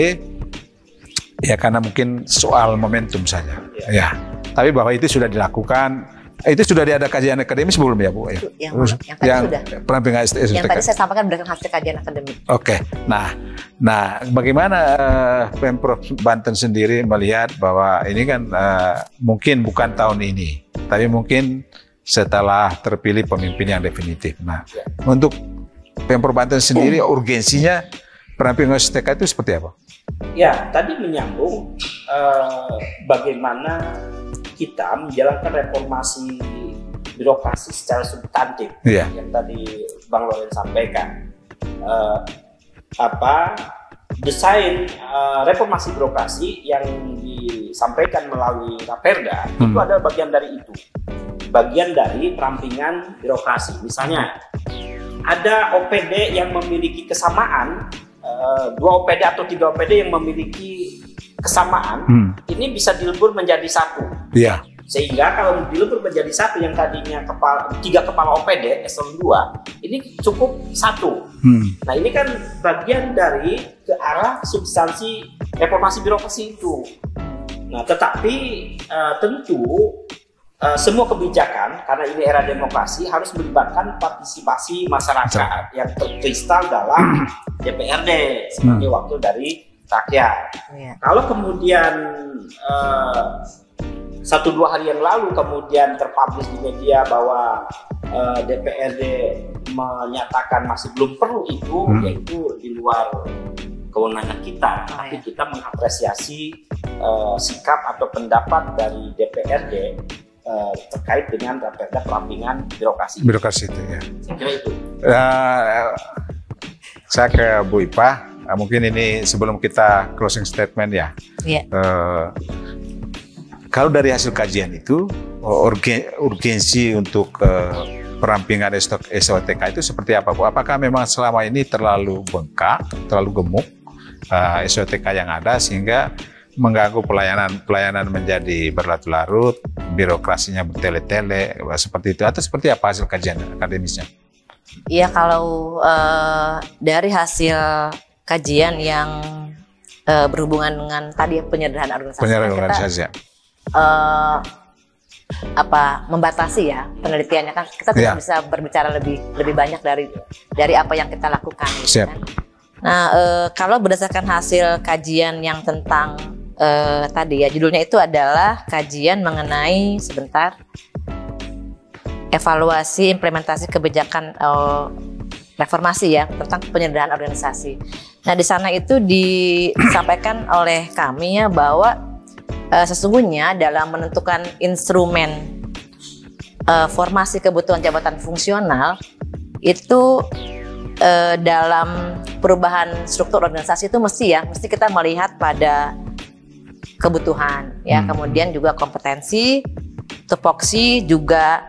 Ya karena mungkin soal momentum saja. Ya. Tapi bahwa itu sudah dilakukan. Itu sudah ada kajian akademis belum ya Bu? Yang tadi sudah. Perampingan SOTK. Yang tadi saya sampaikan berdasarkan hasil kajian akademik. Oke. Nah, bagaimana Pemprov Banten sendiri melihat bahwa ini kan mungkin bukan tahun ini, tapi mungkin setelah terpilih pemimpin yang definitif. Nah, untuk Pemprov Banten sendiri urgensinya perampingan SOTK itu seperti apa? Ya, tadi menyambung bagaimana kita menjalankan reformasi birokrasi secara substantif yang tadi Bang Loren sampaikan. Desain reformasi birokrasi yang disampaikan melalui Raperda itu adalah bagian dari itu, bagian dari perampingan birokrasi. Misalnya ada OPD yang memiliki kesamaan, 2 OPD atau 3 OPD yang memiliki kesamaan, ini bisa dilebur menjadi 1. Iya. Sehingga kalau dilebur menjadi 1 yang tadinya 3 kepala OPD eselon 2, ini cukup 1. Nah ini kan bagian dari ke arah substansi reformasi birokrasi itu. Nah tetapi tentu semua kebijakan, karena ini era demokrasi, harus melibatkan partisipasi masyarakat yang terkristal dalam DPRD sebagai wakil dari rakyat. Kalau kemudian 1-2 hari yang lalu kemudian terpublish di media bahwa DPRD menyatakan masih belum perlu itu, yaitu di luar kewenangan kita. Tapi kita mengapresiasi sikap atau pendapat dari DPRD terkait dengan Raperda perampingan birokrasi. Birokrasi itu ya. Saya kira itu. Saya ke Bu Ipa. Mungkin ini sebelum kita closing statement ya. Kalau dari hasil kajian itu urgensi untuk perampingan SOTK itu seperti apa Bu? Apakah memang selama ini terlalu bengkak, terlalu gemuk SOTK yang ada sehingga mengganggu pelayanan menjadi berlarut-larut, birokrasinya bertele-tele seperti itu, atau seperti apa hasil kajian akademisnya? Iya, kalau dari hasil kajian yang berhubungan dengan tadi penyederhanaan organisasi. Penyederhanaan organisasi. Membatasi ya penelitiannya kan kita tidak bisa berbicara lebih banyak dari apa yang kita lakukan. Siap. Kan? Nah, kalau berdasarkan hasil kajian yang tentang tadi ya, judulnya itu adalah kajian mengenai evaluasi implementasi kebijakan reformasi ya tentang penyederhanaan organisasi. Nah, di sana itu disampaikan oleh kami ya bahwa sesungguhnya dalam menentukan instrumen formasi kebutuhan jabatan fungsional itu dalam perubahan struktur organisasi itu mesti kita melihat pada kebutuhan ya, kemudian juga kompetensi, tupoksi, juga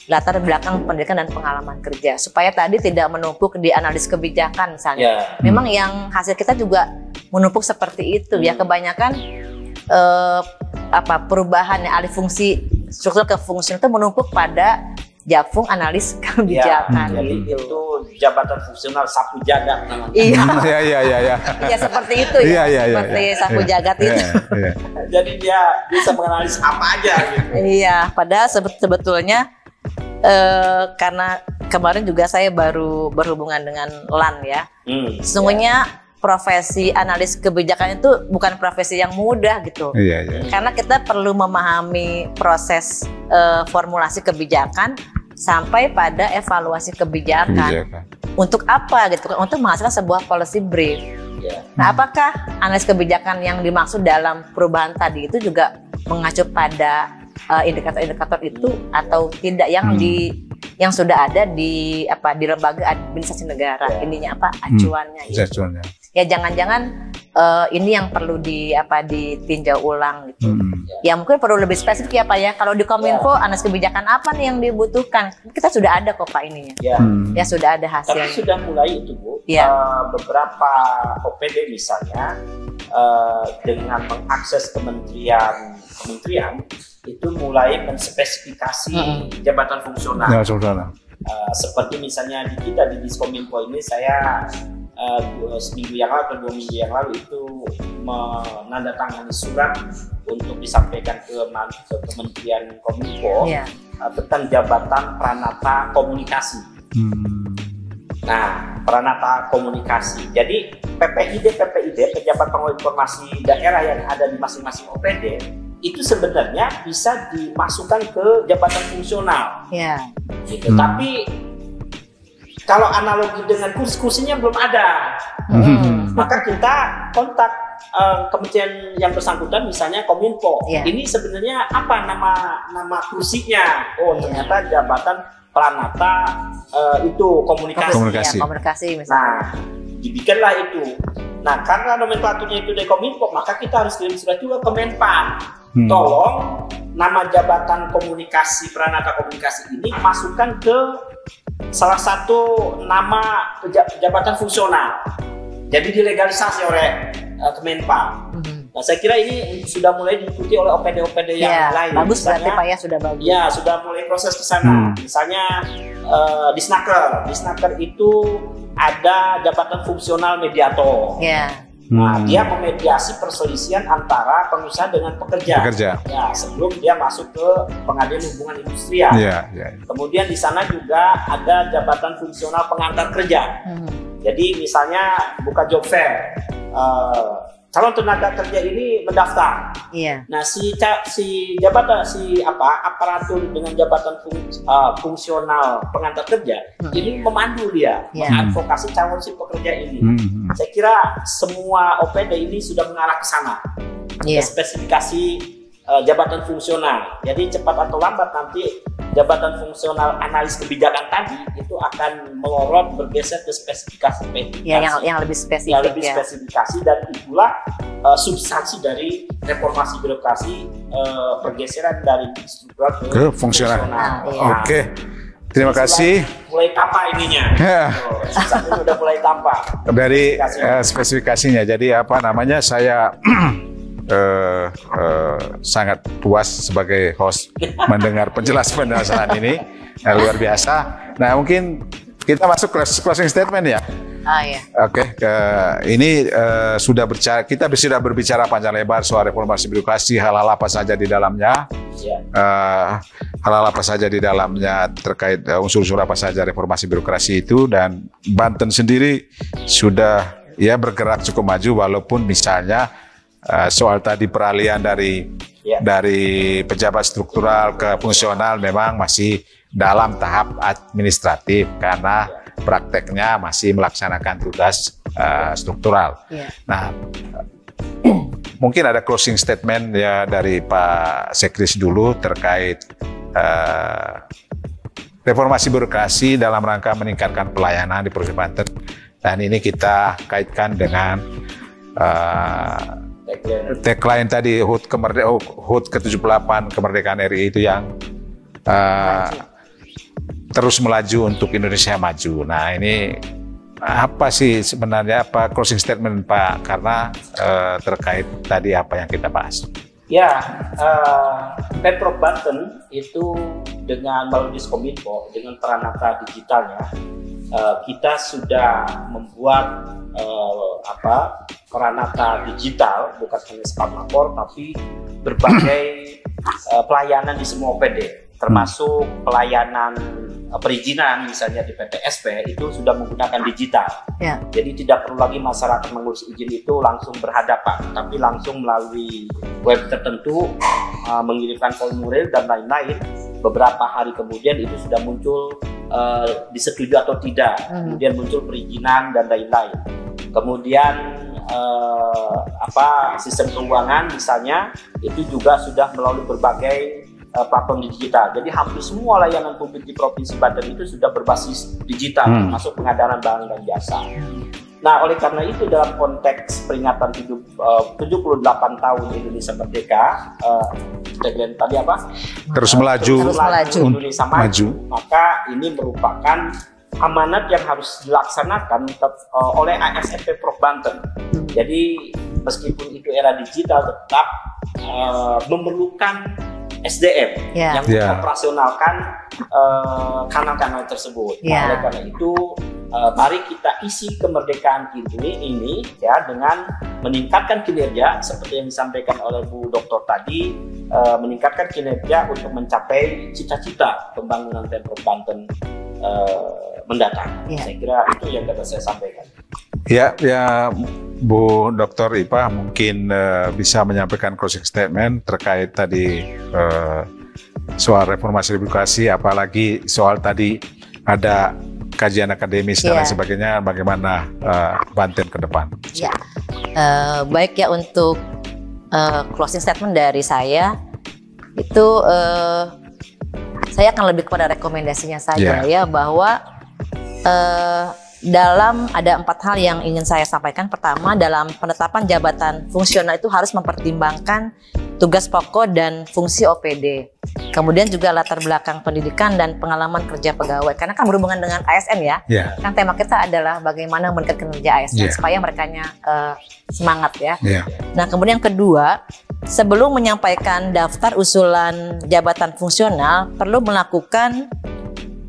latar belakang pendidikan dan pengalaman kerja, supaya tadi tidak menumpuk di analis kebijakan misalnya. Memang yang hasil kita juga menumpuk seperti itu ya, kebanyakan perubahan alih fungsi struktur ke fungsi itu menumpuk pada Japfung analis kebijakan. Jadi itu jabatan fungsional sapu jagat namanya. Iya. Iya seperti itu ya. Seperti sapu jagat itu. Jadi dia bisa menganalisis apa aja gitu. Iya, padahal sebetulnya karena kemarin juga saya baru berhubungan dengan LAN ya. Sesungguhnya profesi analis kebijakan itu bukan profesi yang mudah gitu. Karena kita perlu memahami proses formulasi kebijakan sampai pada evaluasi kebijakan. Untuk apa gitu? Untuk menghasilkan sebuah policy brief. Nah, apakah analis kebijakan yang dimaksud dalam perubahan tadi itu juga mengacu pada indikator-indikator itu atau tidak yang sudah ada di lembaga administrasi negara? Ininya acuannya gitu. Ya jangan-jangan ini yang perlu ditinjau ulang gitu. Ya mungkin perlu lebih spesifik ya Pak ya. Kalau di Kominfo analis kebijakan apa nih yang dibutuhkan? Kita sudah ada kok Pak ininya. Ya sudah ada hasilnya. Tapi sudah mulai itu Bu. Beberapa OPD misalnya dengan mengakses kementerian itu mulai menspesifikasi jabatan fungsional. Seperti misalnya di Diskominfo ini saya seminggu yang lalu atau 2 minggu yang lalu itu menandatangani surat untuk disampaikan ke Kementerian Kominfo tentang jabatan Pranata Komunikasi. Nah, Pranata Komunikasi. Jadi PPID pejabat pengelola informasi daerah yang ada di masing-masing OPD itu sebenarnya bisa dimasukkan ke jabatan fungsional. Gitu. Tapi kalau analogi dengan kursinya belum ada, maka kita kontak kementerian yang bersangkutan, misalnya Kominfo. Ini sebenarnya apa nama kursinya? Oh, ternyata jabatan Pranata itu komunikasi. Komunikasi misalnya. Nah, dibikinlah itu. Nah, karena nomenklaturnya itu dari Kominfo, maka kita harus kirim surat juga ke Menpan. Tolong nama jabatan komunikasi Pranata Komunikasi ini masukkan ke salah satu nama jabatan fungsional. Jadi dilegalisasi oleh Kemenpan. Nah, saya kira ini sudah mulai diikuti oleh OPD-OPD yang lain. Bagus berarti Pak ya, sudah bagus. Ya, sudah mulai proses ke sana. Misalnya di Snaker itu ada jabatan fungsional mediator. Nah, dia memediasi perselisihan antara pengusaha dengan pekerja. Ya, sebelum dia masuk ke pengadilan hubungan industrial. Kemudian di sana juga ada jabatan fungsional pengantar kerja. Jadi misalnya buka job fair, calon tenaga kerja ini mendaftar. Nah, aparatur dengan jabatan fungsional pengantar kerja ini memandu dia, mengadvokasi calon si pekerja ini. Saya kira semua OPD ini sudah mengarah ke sana, ke spesifikasi jabatan fungsional. Jadi cepat atau lambat nanti jabatan fungsional analis kebijakan tadi itu akan melorot bergeser ke spesifikasi yang lebih spesifik. Spesifikasi, dan itulah substansi dari reformasi birokrasi, pergeseran dari struktural ke fungsional. Oke. Terima kasih. Mulai tampak ininya. Sudah mulai tampak dari spesifikasinya. Jadi saya sangat puas sebagai host mendengar penjelasan ini, luar biasa. Nah, mungkin kita masuk closing statement ya. Iya. Oke, ini kita sudah berbicara panjang lebar soal reformasi birokrasi, hal-hal apa saja di dalamnya, hal-hal apa saja di dalamnya terkait unsur-unsur apa saja reformasi birokrasi itu, dan Banten sendiri sudah ya bergerak cukup maju, walaupun misalnya soal tadi peralihan dari pejabat struktural ke fungsional memang masih dalam tahap administratif karena prakteknya masih melaksanakan tugas struktural. Nah, mungkin ada closing statement ya dari Pak Sekris dulu terkait reformasi birokrasi dalam rangka meningkatkan pelayanan di Provinsi Banten, dan ini kita kaitkan dengan tagline tadi HUT ke-78 kemerdekaan RI itu yang terus melaju untuk Indonesia maju. Nah, ini apa sih sebenarnya closing statement Pak, karena terkait tadi apa yang kita bahas? Ya, Pemprov Banten itu dengan melalui Diskominfo dengan peranata digitalnya, kita sudah membuat peranata digital, bukan hanya spam lapor tapi berbagai pelayanan di semua OPD, termasuk pelayanan perizinan misalnya di PPSP itu sudah menggunakan digital. Jadi tidak perlu lagi masyarakat mengurus izin itu langsung berhadapan, tapi langsung melalui web tertentu mengirimkan formulir dan lain-lain. Beberapa hari kemudian itu sudah muncul disetujui atau tidak, kemudian muncul perizinan dan lain-lain. Kemudian sistem keuangan misalnya itu juga sudah melalui berbagai platform digital. Jadi hampir semua layanan publik di Provinsi Banten itu sudah berbasis digital, termasuk pengadaan barang dan jasa. Nah, oleh karena itu dalam konteks peringatan 78 tahun Indonesia Merdeka, tadi apa? Terus melaju. Indonesia maju. Maka ini merupakan amanat yang harus dilaksanakan oleh ASN Pemprov Banten. Jadi meskipun itu era digital, tetap memerlukan SDM yang mengoperasionalkan kanal-kanal tersebut. Oleh karena itu, mari kita isi kemerdekaan ini ya dengan meningkatkan kinerja seperti yang disampaikan oleh Bu Doktor tadi, meningkatkan kinerja untuk mencapai cita-cita pembangunan Pemprov Banten mendatang. Saya kira itu yang dapat saya sampaikan. Ya, Bu Dr. Ipa mungkin bisa menyampaikan closing statement terkait tadi soal reformasi birokrasi, apalagi soal tadi ada kajian akademis dan lain sebagainya, bagaimana Banten ke depan? Baik ya, untuk closing statement dari saya itu saya akan lebih kepada rekomendasinya saja ya, bahwa dalam ada 4 hal yang ingin saya sampaikan. Pertama, dalam penetapan jabatan fungsional itu harus mempertimbangkan tugas pokok dan fungsi OPD. Kemudian juga latar belakang pendidikan dan pengalaman kerja pegawai. Karena kan berhubungan dengan ASN ya. Kan tema kita adalah bagaimana meningkatkan kinerja ASN supaya merekanya semangat ya. Nah, kemudian yang kedua, sebelum menyampaikan daftar usulan jabatan fungsional, perlu melakukan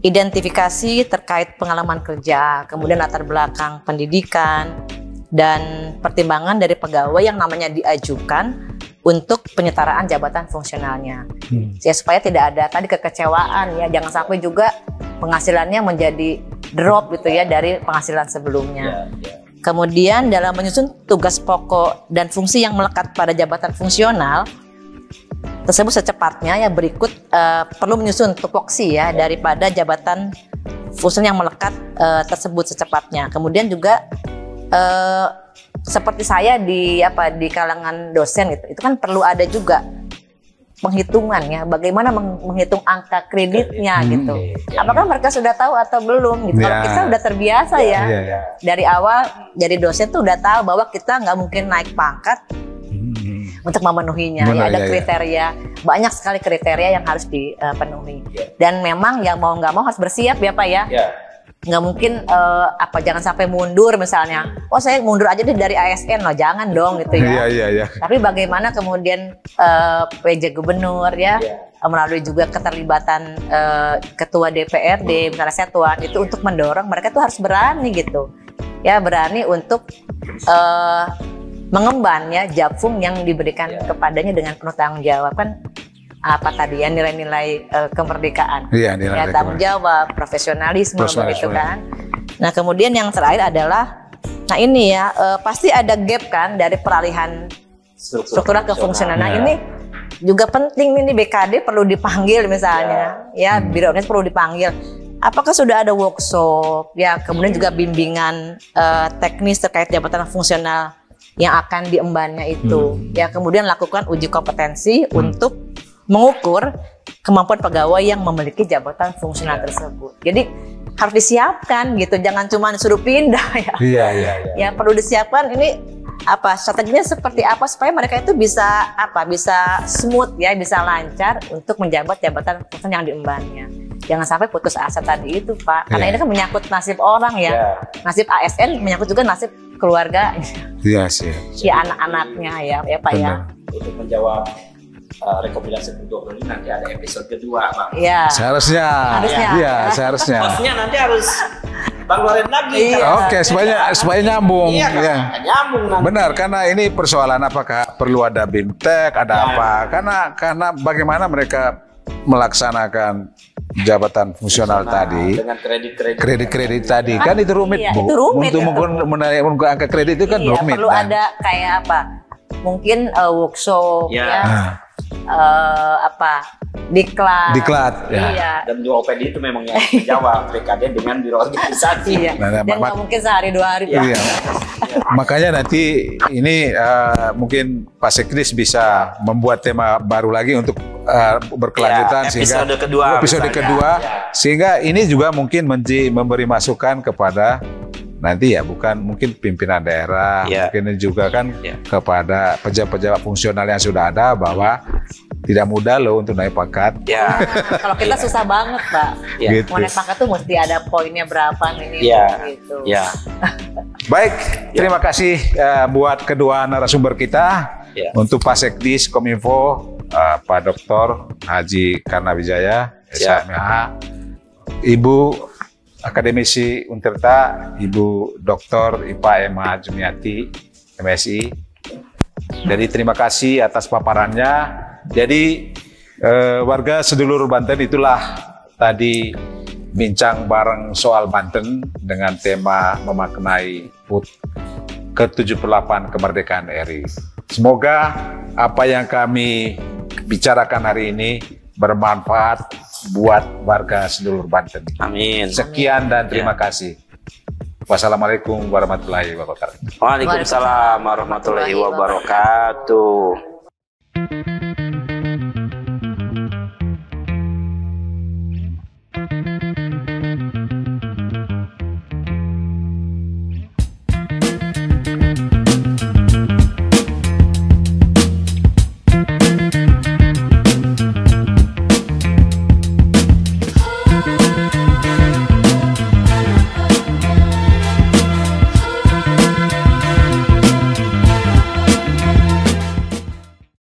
identifikasi terkait pengalaman kerja, kemudian latar belakang pendidikan, dan pertimbangan dari pegawai yang namanya diajukan untuk penyetaraan jabatan fungsionalnya. Ya, supaya tidak ada tadi kekecewaan ya, jangan sampai juga penghasilannya menjadi drop gitu ya dari penghasilan sebelumnya. Kemudian dalam menyusun tugas pokok dan fungsi yang melekat pada jabatan fungsional tersebut secepatnya ya, berikut perlu menyusun tupoksi ya daripada jabatan fungsi yang melekat tersebut secepatnya. Kemudian juga seperti saya di kalangan dosen gitu, itu kan perlu ada juga penghitungan ya, bagaimana menghitung angka kreditnya gitu. Apakah mereka sudah tahu atau belum gitu? Kalau kita udah terbiasa dari awal jadi dosen tuh udah tahu bahwa kita nggak mungkin naik pangkat untuk memenuhinya. Ada kriteria, banyak sekali kriteria yang harus dipenuhi. Dan memang yang mau nggak mau harus bersiap ya Pak ya. nggak mungkin jangan sampai mundur misalnya. Oh saya mundur aja deh dari ASN loh, jangan dong gitu ya. Iya. Tapi bagaimana kemudian PJ Gubernur ya melalui juga keterlibatan Ketua DPRD misalnya Setuan itu untuk mendorong mereka tuh harus berani gitu ya, berani untuk mengemban ya Japfung yang diberikan kepadanya dengan penuh tanggung jawab kan. Apa tadi ya nilai-nilai kemerdekaan, ya tanggung jawab, profesionalisme begitu kan. Nah kemudian yang terakhir adalah, nah ini ya pasti ada gap kan dari peralihan struktural ke fungsional. Nah ini juga penting ini BKD perlu dipanggil misalnya, ya Biro Organisasi perlu dipanggil. Apakah sudah ada workshop, ya kemudian juga bimbingan teknis terkait jabatan fungsional yang akan diembannya itu, ya kemudian lakukan uji kompetensi untuk mengukur kemampuan pegawai yang memiliki jabatan fungsional tersebut. Jadi harus disiapkan gitu, jangan cuma suruh pindah ya. Iya. Ya perlu disiapkan ini strateginya seperti apa supaya mereka itu bisa smooth ya, bisa lancar untuk menjabat jabatan fungsional yang diembannya. Jangan sampai putus asa tadi itu Pak, karena ini kan menyangkut nasib orang ya, nasib ASN menyangkut juga nasib keluarga. Iya sih. Ya anak-anaknya ya Pak. Benar. Ya. Untuk menjawab rekomendasi untuk ini nanti ada episode kedua Bang. Iya. Seharusnya. Iya, seharusnya. Maksudnya nanti harus Bang Loren lagi. Iya. Oke, supaya nyambung. Iya. Nyambung nanti. Benar, karena ini persoalan apakah perlu ada BIMTEK, ada apa? Karena bagaimana mereka melaksanakan jabatan fungsional tadi dengan kredit tadi kan itu rumit Bu. Itu rumit. Untuk menarik angka kredit itu kan rumit. Perlu ada kayak mungkin workshop diklat ya. Iya. Dan di OPD itu memang yang dijawab BKD dengan biro organisasi. Iya. Dan nggak mungkin sehari 2 hari. Iya. Makanya nanti ini mungkin Pak Sekdis bisa membuat tema baru lagi untuk berkelanjutan episode kedua sehingga ini juga mungkin memberi masukan kepada nanti ya bukan pimpinan daerah, mungkin juga kan kepada pejabat-pejabat fungsional yang sudah ada bahwa tidak mudah loh untuk naik pangkat. Ya. Kalau kita susah banget Pak, gitu. Mau naik pangkat tuh mesti ada poinnya berapa nih gitu. Ya. Baik, terima kasih buat kedua narasumber kita, untuk Pak Sekdis Kominfo, Pak Dr. Haji Karnawijaya, SMH, Ibu Akademisi Untirta, Ibu Dr. Ipa Emma Jumiati, MSI. Jadi terima kasih atas paparannya. Jadi warga sedulur Banten itulah tadi bincang bareng soal Banten dengan tema memaknai HUT ke-78 kemerdekaan RI. Semoga apa yang kami bicarakan hari ini bermanfaat buat warga sedulur Banten. Amin. Sekian dan terima kasih. Wassalamualaikum warahmatullahi wabarakatuh. Waalaikumsalam warahmatullahi wabarakatuh.